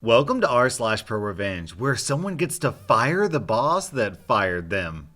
Welcome to r/Prorevenge, where someone gets to fire the boss that fired them.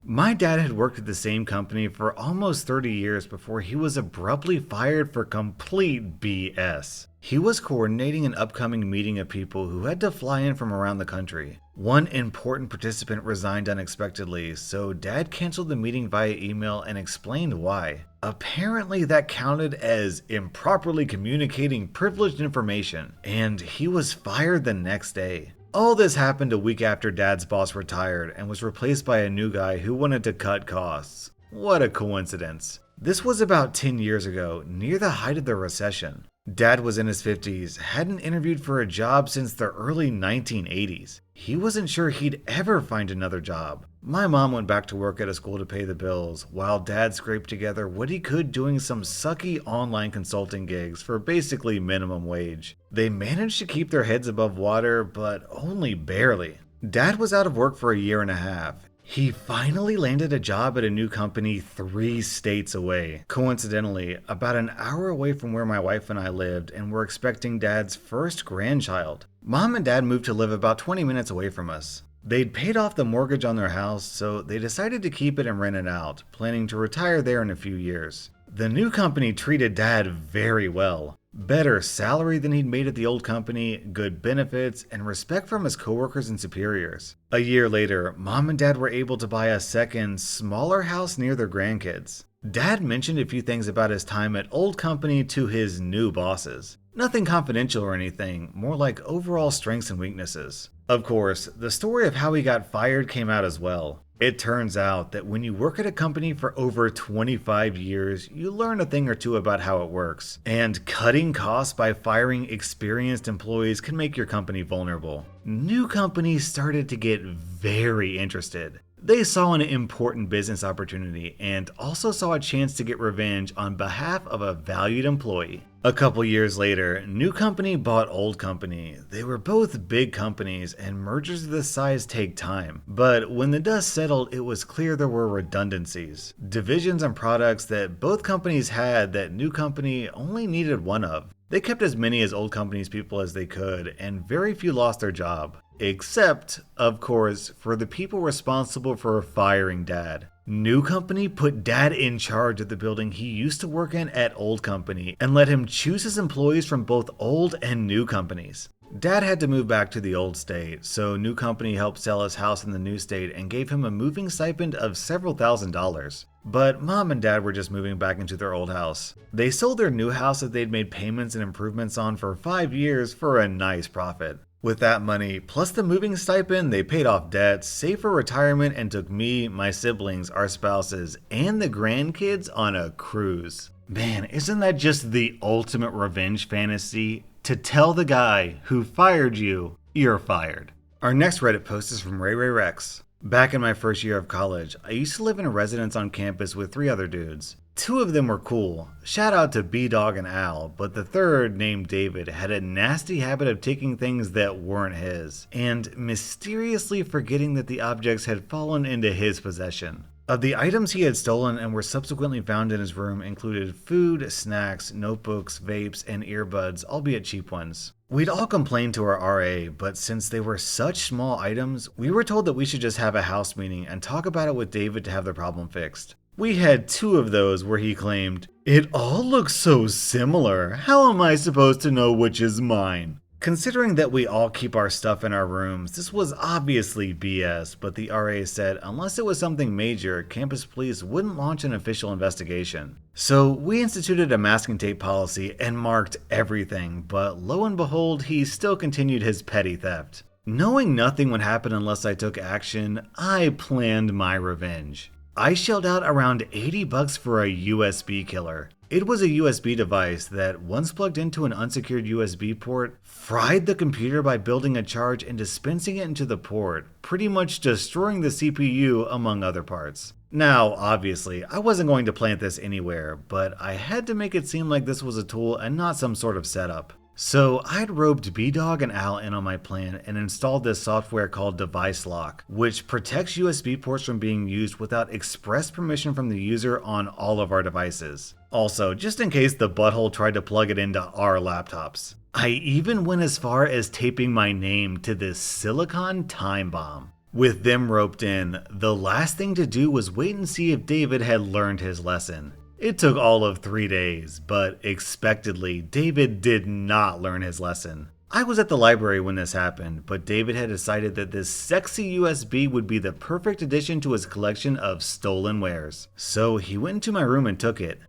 My dad had worked at the same company for almost 30 years before he was abruptly fired for complete BS. He was coordinating an upcoming meeting of people who had to fly in from around the country. One important participant resigned unexpectedly, so Dad canceled the meeting via email and explained why. Apparently, that counted as improperly communicating privileged information, and he was fired the next day. All this happened a week after Dad's boss retired and was replaced by a new guy who wanted to cut costs. What a coincidence. This was about 10 years ago, near the height of the recession. Dad was in his 50s, hadn't interviewed for a job since the early 1980s. He wasn't sure he'd ever find another job. My mom went back to work at a school to pay the bills, while Dad scraped together what he could doing some sucky online consulting gigs for basically minimum wage. They managed to keep their heads above water, but only barely. Dad was out of work for a year and a half. He finally landed a job at a new company 3 states away. Coincidentally, about an hour away from where my wife and I lived, and were expecting Dad's first grandchild. Mom and Dad moved to live about 20 minutes away from us. They'd paid off the mortgage on their house, so they decided to keep it and rent it out, planning to retire there in a few years. The new company treated Dad very well. Better salary than he'd made at the old company, good benefits, and respect from his coworkers and superiors. A year later, Mom and Dad were able to buy a second, smaller house near their grandkids. Dad mentioned a few things about his time at old company to his new bosses. Nothing confidential or anything, more like overall strengths and weaknesses. Of course, the story of how he got fired came out as well. It turns out that when you work at a company for over 25 years, you learn a thing or two about how it works. And cutting costs by firing experienced employees can make your company vulnerable. New companies started to get very interested. They saw an important business opportunity and also saw a chance to get revenge on behalf of a valued employee. A couple years later, new company bought old company. They were both big companies and mergers of this size take time. But when the dust settled, it was clear there were redundancies. Divisions and products that both companies had that new company only needed one of. They kept as many as old company's people as they could, and very few lost their job. Except, of course, for the people responsible for firing Dad. New company put Dad in charge of the building he used to work in at old company and let him choose his employees from both old and new companies. Dad had to move back to the old state, so new company helped sell his house in the new state and gave him a moving stipend of several $1,000s. But Mom and Dad were just moving back into their old house. They sold their new house that they'd made payments and improvements on for 5 years for a nice profit. With that money, plus the moving stipend, they paid off debts, saved for retirement, and took me, my siblings, our spouses, and the grandkids on a cruise. Man, isn't that just the ultimate revenge fantasy? To tell the guy who fired you, you're fired. Our next Reddit post is from Rex. Back in my first year of college, I used to live in a residence on campus with 3 other dudes. 2 of them were cool. Shout out to B-Dog and Al, but the third, named David, had a nasty habit of taking things that weren't his, and mysteriously forgetting that the objects had fallen into his possession. Of the items he had stolen and were subsequently found in his room included food, snacks, notebooks, vapes, and earbuds, albeit cheap ones. We'd all complained to our RA, but since they were such small items, we were told that we should just have a house meeting and talk about it with David to have the problem fixed. We had 2 of those where he claimed, "It all looks so similar, how am I supposed to know which is mine?" Considering that we all keep our stuff in our rooms, this was obviously BS, but the RA said unless it was something major, campus police wouldn't launch an official investigation. So we instituted a masking tape policy and marked everything, but lo and behold, he still continued his petty theft. Knowing nothing would happen unless I took action, I planned my revenge. I shelled out around $80 for a USB killer. It was a USB device that, once plugged into an unsecured USB port, fried the computer by building a charge and dispensing it into the port, pretty much destroying the CPU among other parts. Now, obviously, I wasn't going to plant this anywhere, but I had to make it seem like this was a tool and not some sort of setup. So I'd roped B-Dog and Al in on my plan and installed this software called Device Lock, which protects USB ports from being used without express permission from the user on all of our devices. Also, just in case the butthole tried to plug it into our laptops. I even went as far as taping my name to this silicon time bomb. With them roped in, the last thing to do was wait and see if David had learned his lesson. It took all of 3 days, but expectedly, David did not learn his lesson. I was at the library when this happened, but David had decided that this sexy USB would be the perfect addition to his collection of stolen wares. So he went into my room and took it.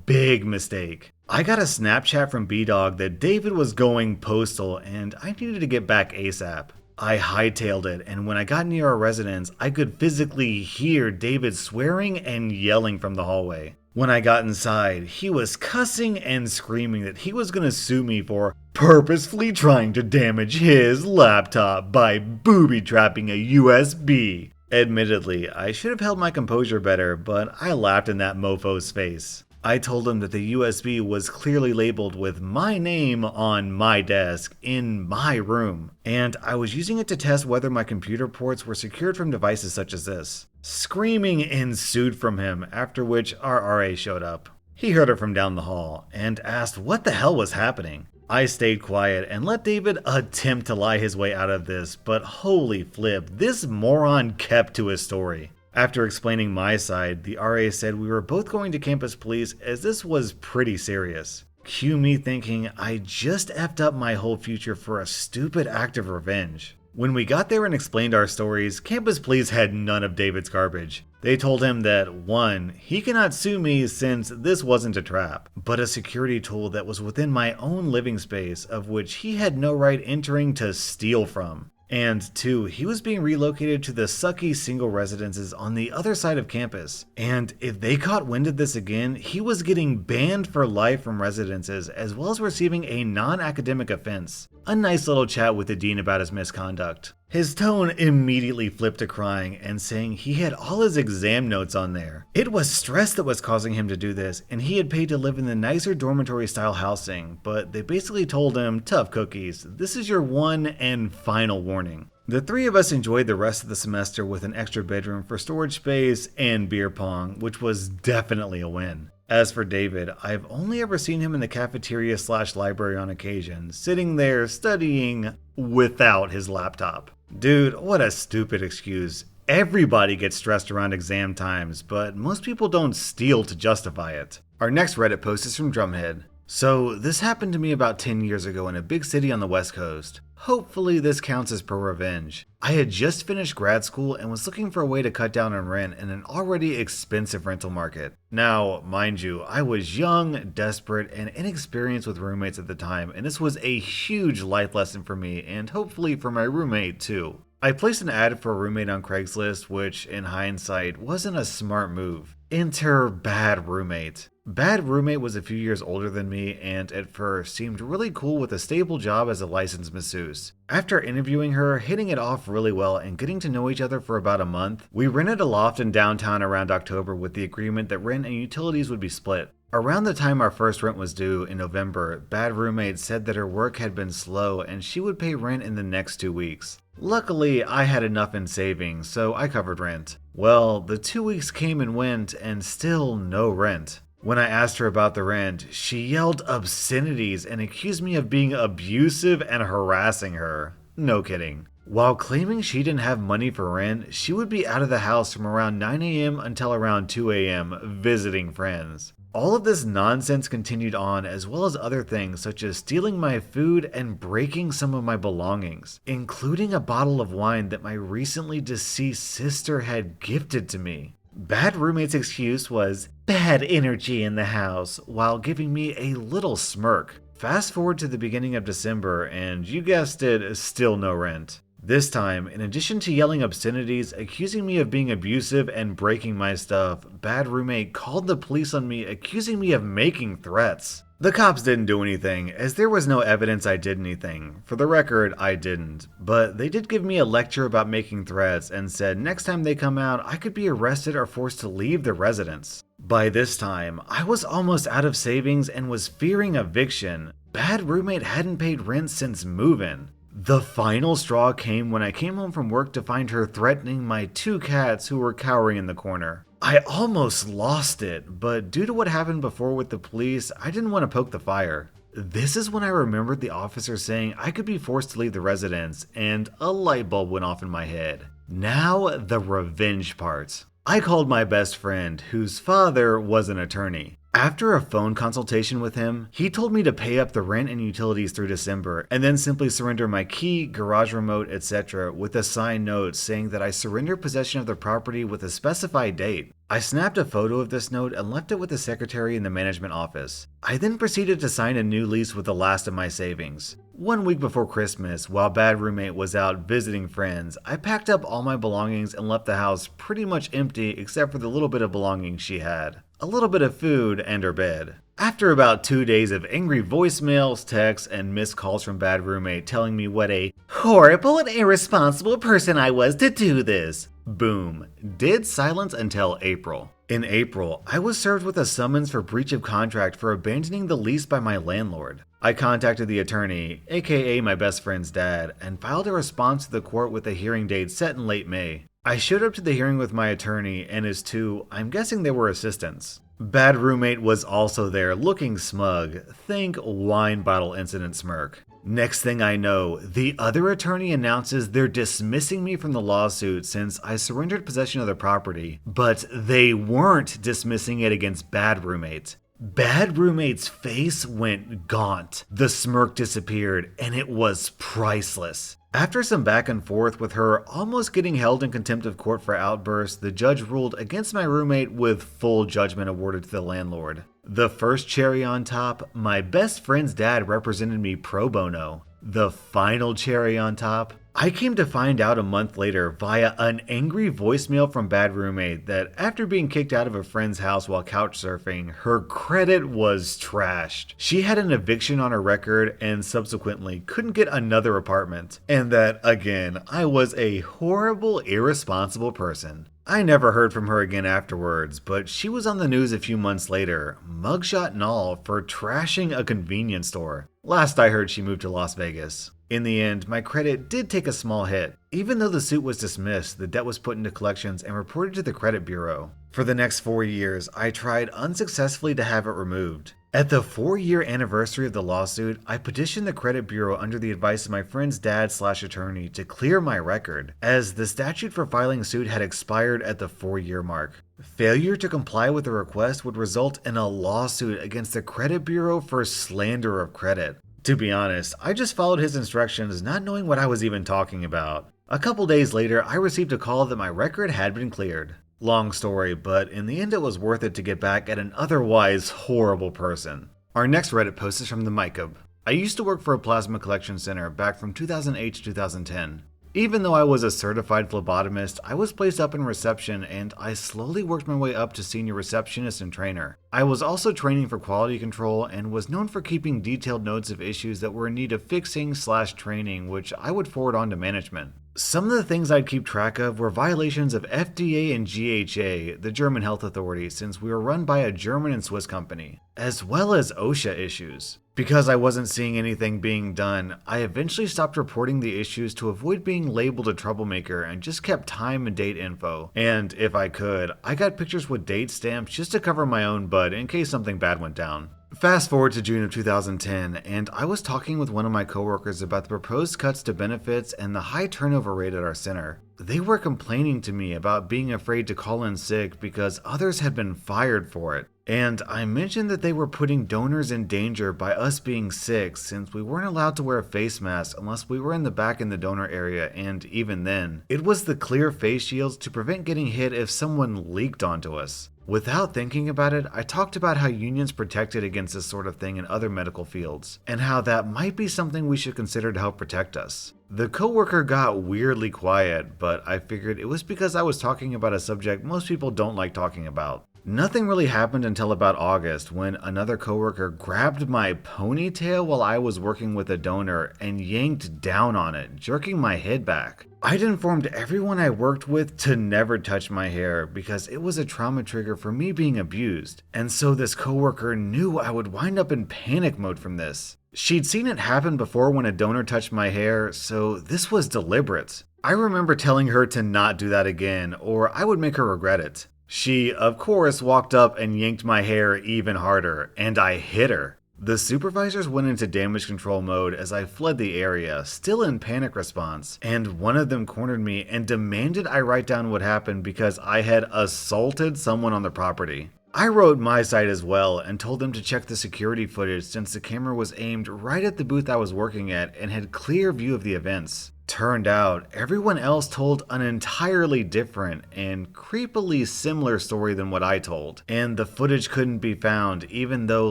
Big mistake. I got a Snapchat from B-Dog that David was going postal and I needed to get back ASAP. I hightailed it, and when I got near our residence, I could physically hear David swearing and yelling from the hallway. When I got inside, he was cussing and screaming that he was gonna sue me for purposefully trying to damage his laptop by booby-trapping a USB. Admittedly, I should have held my composure better, but I laughed in that mofo's face. I told him that the USB was clearly labeled with my name on my desk in my room, and I was using it to test whether my computer ports were secured from devices such as this. Screaming ensued from him, after which our RA showed up. He heard it from down the hall and asked what the hell was happening. I stayed quiet and let David attempt to lie his way out of this, but holy flip, this moron kept to his story. After explaining my side, the RA said we were both going to campus police as this was pretty serious. Cue me thinking I just effed up my whole future for a stupid act of revenge. When we got there and explained our stories, campus police had none of David's garbage. They told him that 1, he cannot sue me since this wasn't a trap, but a security tool that was within my own living space of which he had no right entering to steal from. And 2, he was being relocated to the sucky single residences on the other side of campus. And if they caught wind of this again, he was getting banned for life from residences as well as receiving a non-academic offense. A nice little chat with the dean about his misconduct. His tone immediately flipped to crying and saying he had all his exam notes on there. It was stress that was causing him to do this, and he had paid to live in the nicer dormitory style housing, but they basically told him, tough cookies, this is your one and final warning. The 3 of us enjoyed the rest of the semester with an extra bedroom for storage space and beer pong, which was definitely a win. As for David, I've only ever seen him in the cafeteria/library on occasion, sitting there studying without his laptop. Dude, what a stupid excuse. Everybody gets stressed around exam times, but most people don't steal to justify it. Our next Reddit post is from Drumhead. So, this happened to me about 10 years ago in a big city on the West Coast. Hopefully this counts as Prorevenge. I had just finished grad school and was looking for a way to cut down on rent in an already expensive rental market. Now, mind you, I was young, desperate, and inexperienced with roommates at the time, and this was a huge life lesson for me and hopefully for my roommate too. I placed an ad for a roommate on Craigslist, which in hindsight wasn't a smart move. Enter bad roommate. Bad roommate was a few years older than me and at first seemed really cool with a stable job as a licensed masseuse. After interviewing her, hitting it off really well, and getting to know each other for about a month, we rented a loft in downtown around October with the agreement that rent and utilities would be split. Around the time our first rent was due in November, bad roommate said that her work had been slow and she would pay rent in the next 2 weeks. Luckily, I had enough in savings, so I covered rent. Well, the 2 weeks came and went and still no rent. When I asked her about the rent, she yelled obscenities and accused me of being abusive and harassing her. No kidding. While claiming she didn't have money for rent, she would be out of the house from around 9 a.m. until around 2 a.m. visiting friends. All of this nonsense continued on, as well as other things such as stealing my food and breaking some of my belongings, including a bottle of wine that my recently deceased sister had gifted to me. Bad roommate's excuse was bad energy in the house, while giving me a little smirk. Fast forward to the beginning of December, and you guessed it, still no rent. This time, in addition to yelling obscenities, accusing me of being abusive and breaking my stuff, bad roommate called the police on me, accusing me of making threats. The cops didn't do anything, as there was no evidence I did anything. For the record, I didn't. But they did give me a lecture about making threats and said next time they come out, I could be arrested or forced to leave the residence. By this time, I was almost out of savings and was fearing eviction. Bad roommate hadn't paid rent since move-in. The final straw came when I came home from work to find her threatening my 2 cats who were cowering in the corner. I almost lost it, but due to what happened before with the police, I didn't want to poke the fire. This is when I remembered the officer saying I could be forced to leave the residence, and a light bulb went off in my head. Now, the revenge part. I called my best friend, whose father was an attorney. After a phone consultation with him, he told me to pay up the rent and utilities through December, and then simply surrender my key, garage remote, etc. with a signed note saying that I surrender possession of the property with a specified date. I snapped a photo of this note and left it with the secretary in the management office. I then proceeded to sign a new lease with the last of my savings. 1 week before Christmas, while Bad Roommate was out visiting friends, I packed up all my belongings and left the house pretty much empty except for the little bit of belongings she had. A little bit of food and her bed. After about 2 days of angry voicemails, texts, and missed calls from Bad Roommate telling me what a horrible and irresponsible person I was to do this, boom, dead silence until April. In April, I was served with a summons for breach of contract for abandoning the lease by my landlord. I contacted the attorney, aka my best friend's dad, and filed a response to the court with a hearing date set in late May. I showed up to the hearing with my attorney and his two, I'm guessing they were assistants. Bad Roommate was also there, looking smug. Think wine bottle incident smirk. Next thing I know, the other attorney announces they're dismissing me from the lawsuit since I surrendered possession of the property, but they weren't dismissing it against Bad Roommate. Bad Roommate's face went gaunt, the smirk disappeared, and it was priceless. After some back and forth with her almost getting held in contempt of court for outbursts, the judge ruled against my roommate with full judgment awarded to the landlord. The first cherry on top, my best friend's dad represented me pro bono. The final cherry on top, I came to find out a month later via an angry voicemail from Bad Roommate that after being kicked out of a friend's house while couch surfing, her credit was trashed. She had an eviction on her record and subsequently couldn't get another apartment. And that, again, I was a horrible, irresponsible person. I never heard from her again afterwards, but she was on the news a few months later, mugshot and all, for trashing a convenience store. Last I heard, she moved to Las Vegas. In the end, my credit did take a small hit. Even though the suit was dismissed, the debt was put into collections and reported to the credit bureau. For the next 4 years, I tried unsuccessfully to have it removed. At the 4-year anniversary of the lawsuit, I petitioned the credit bureau under the advice of my friend's dad/attorney to clear my record, as the statute for filing suit had expired at the 4-year mark. Failure to comply with the request would result in a lawsuit against the credit bureau for slander of credit. To be honest, I just followed his instructions, not knowing what I was even talking about. A couple days later, I received a call that my record had been cleared. Long story, but in the end it was worth it to get back at an otherwise horrible person. Our next Reddit post is from the Mycub. I used to work for a plasma collection center back from 2008 to 2010. Even though I was a certified phlebotomist, I was placed up in reception and I slowly worked my way up to senior receptionist and trainer. I was also training for quality control and was known for keeping detailed notes of issues that were in need of fixing/training, which I would forward on to management. Some of the things I'd keep track of were violations of FDA and GHA, the German health authority, since we were run by a German and Swiss company, as well as OSHA issues. Because I wasn't seeing anything being done, I eventually stopped reporting the issues to avoid being labeled a troublemaker and just kept time and date info. And if I could, I got pictures with date stamps just to cover my own butt in case something bad went down. Fast forward to June of 2010, and I was talking with one of my coworkers about the proposed cuts to benefits and the high turnover rate at our center. They were complaining to me about being afraid to call in sick because others had been fired for it. And I mentioned that they were putting donors in danger by us being sick since we weren't allowed to wear a face mask unless we were in the back in the donor area, and even then, it was the clear face shields to prevent getting hit if someone leaked onto us. Without thinking about it, I talked about how unions protected against this sort of thing in other medical fields, and how that might be something we should consider to help protect us. The coworker got weirdly quiet, but I figured it was because I was talking about a subject most people don't like talking about. Nothing really happened until about August when another coworker grabbed my ponytail while I was working with a donor and yanked down on it, jerking my head back. I'd informed everyone I worked with to never touch my hair because it was a trauma trigger for me being abused, and so this coworker knew I would wind up in panic mode from this. She'd seen it happen before when a donor touched my hair, so this was deliberate. I remember telling her to not do that again, or I would make her regret it. She, of course, walked up and yanked my hair even harder, and I hit her. The supervisors went into damage control mode as I fled the area, still in panic response, and one of them cornered me and demanded I write down what happened because I had assaulted someone on the property. I wrote my side as well and told them to check the security footage since the camera was aimed right at the booth I was working at and had clear view of the events. Turned out, everyone else told an entirely different and creepily similar story than what I told, and the footage couldn't be found even though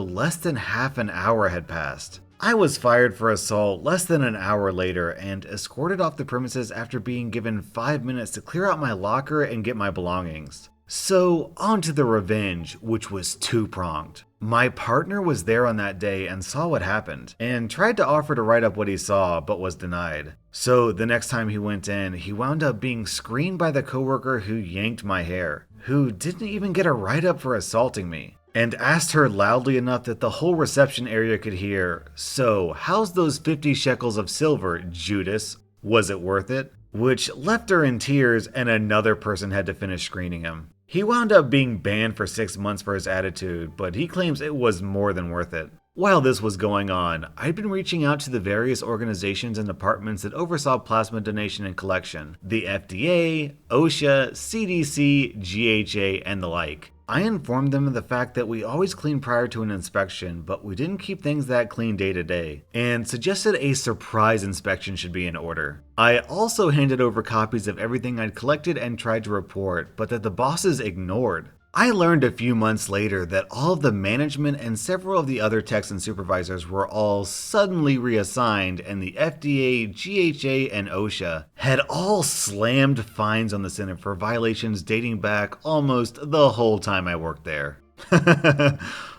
less than half an hour had passed. I was fired for assault less than an hour later and escorted off the premises after being given 5 minutes to clear out my locker and get my belongings. So, on to the revenge, which was two-pronged. My partner was there on that day and saw what happened, and tried to offer to write up what he saw, but was denied. So, the next time he went in, he wound up being screened by the coworker who yanked my hair, who didn't even get a write-up for assaulting me, and asked her loudly enough that the whole reception area could hear, "So, how's those 50 shekels of silver, Judas? Was it worth it?" Which left her in tears, and another person had to finish screening him. He wound up being banned for 6 months for his attitude, but he claims it was more than worth it. While this was going on, I'd been reaching out to the various organizations and departments that oversaw plasma donation and collection, the FDA, OSHA, CDC, GHA, and the like. I informed them of the fact that we always clean prior to an inspection, but we didn't keep things that clean day to day, and suggested a surprise inspection should be in order. I also handed over copies of everything I'd collected and tried to report, but that the bosses ignored. I learned a few months later that all of the management and several of the other techs and supervisors were all suddenly reassigned, and the FDA, GHA, and OSHA had all slammed fines on the center for violations dating back almost the whole time I worked there.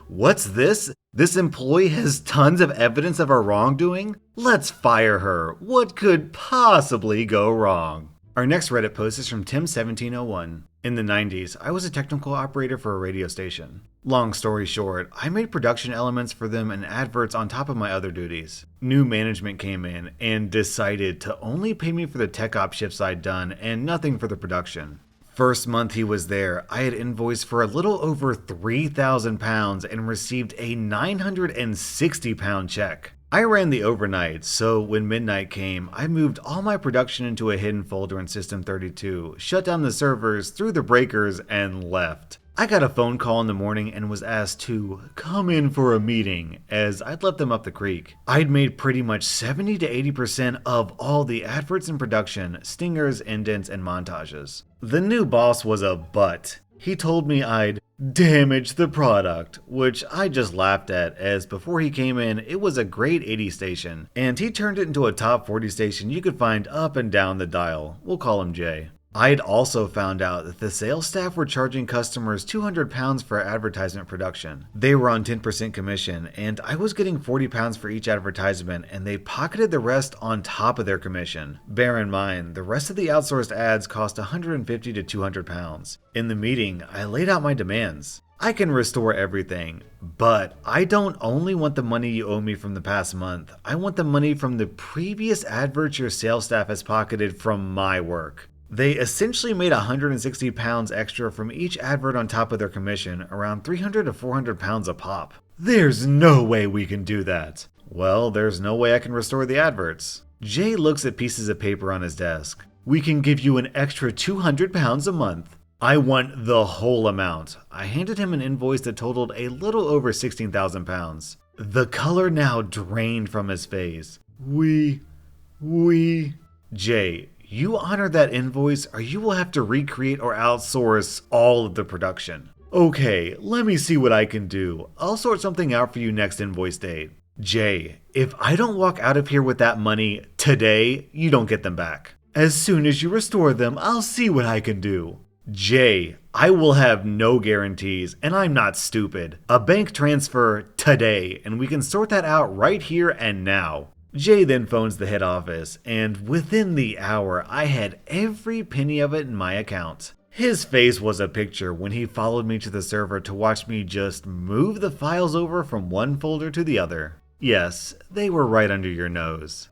What's this? This employee has tons of evidence of our wrongdoing? Let's fire her. What could possibly go wrong? Our next Reddit post is from Tim1701. In the 90s, I was a technical operator for a radio station. Long story short, I made production elements for them and adverts on top of my other duties. New management came in and decided to only pay me for the tech op shifts I'd done and nothing for the production. First month he was there, I had invoiced for a little over £3,000 and received a £960 check. I ran the overnight, so when midnight came, I moved all my production into a hidden folder in System 32, shut down the servers, threw the breakers, and left. I got a phone call in the morning and was asked to come in for a meeting, as I'd left them up the creek. I'd made pretty much 70 to 80% of all the adverts in production, stingers, indents, and montages. The new boss was a butt. He told me I'd damage the product, which I just laughed at, as before he came in, it was a grade 80 station, and he turned it into a top 40 station you could find up and down the dial. We'll call him Jay. I'd also found out that the sales staff were charging customers £200 for advertisement production. They were on 10% commission, and I was getting £40 for each advertisement, and they pocketed the rest on top of their commission. Bear in mind, the rest of the outsourced ads cost £150 to £200. In the meeting, I laid out my demands. I can restore everything, but I don't only want the money you owe me from the past month. I want the money from the previous adverts your sales staff has pocketed from my work. They essentially made £160 extra from each advert on top of their commission, around £300 to £400 a pop. There's no way we can do that. Well, there's no way I can restore the adverts. Jay looks at pieces of paper on his desk. We can give you an extra £200 a month. I want the whole amount. I handed him an invoice that totaled a little over £16,000. The color now drained from his face. Jay, you honor that invoice or you will have to recreate or outsource all of the production. Okay, let me see what I can do. I'll sort something out for you next invoice date. Jay, if I don't walk out of here with that money today, you don't get them back. As soon as you restore them, I'll see what I can do. Jay, I will have no guarantees, and I'm not stupid. A bank transfer today, and we can sort that out right here and now. Jay then phones the head office, and within the hour, I had every penny of it in my account. His face was a picture when he followed me to the server to watch me just move the files over from one folder to the other. Yes, they were right under your nose.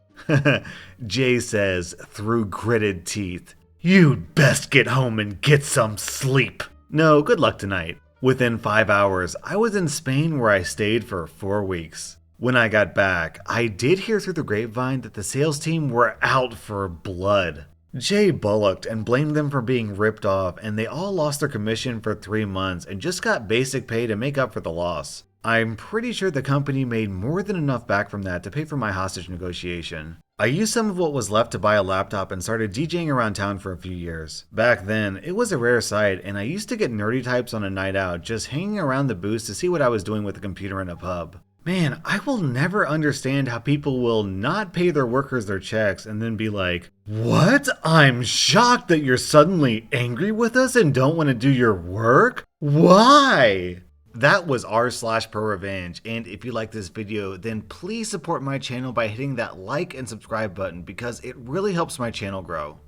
Jay says through gritted teeth, "You'd best get home and get some sleep." No, good luck tonight. Within 5 hours, I was in Spain where I stayed for 4 weeks. When I got back, I did hear through the grapevine that the sales team were out for blood. Jay bullocked and blamed them for being ripped off, and they all lost their commission for 3 months and just got basic pay to make up for the loss. I'm pretty sure the company made more than enough back from that to pay for my hostage negotiation. I used some of what was left to buy a laptop and started DJing around town for a few years. Back then, it was a rare sight, and I used to get nerdy types on a night out just hanging around the booths to see what I was doing with a computer in a pub. Man, I will never understand how people will not pay their workers their checks and then be like, "What? I'm shocked that you're suddenly angry with us and don't want to do your work? Why?" That was rSlash and if you like this video, then please support my channel by hitting that like and subscribe button because it really helps my channel grow.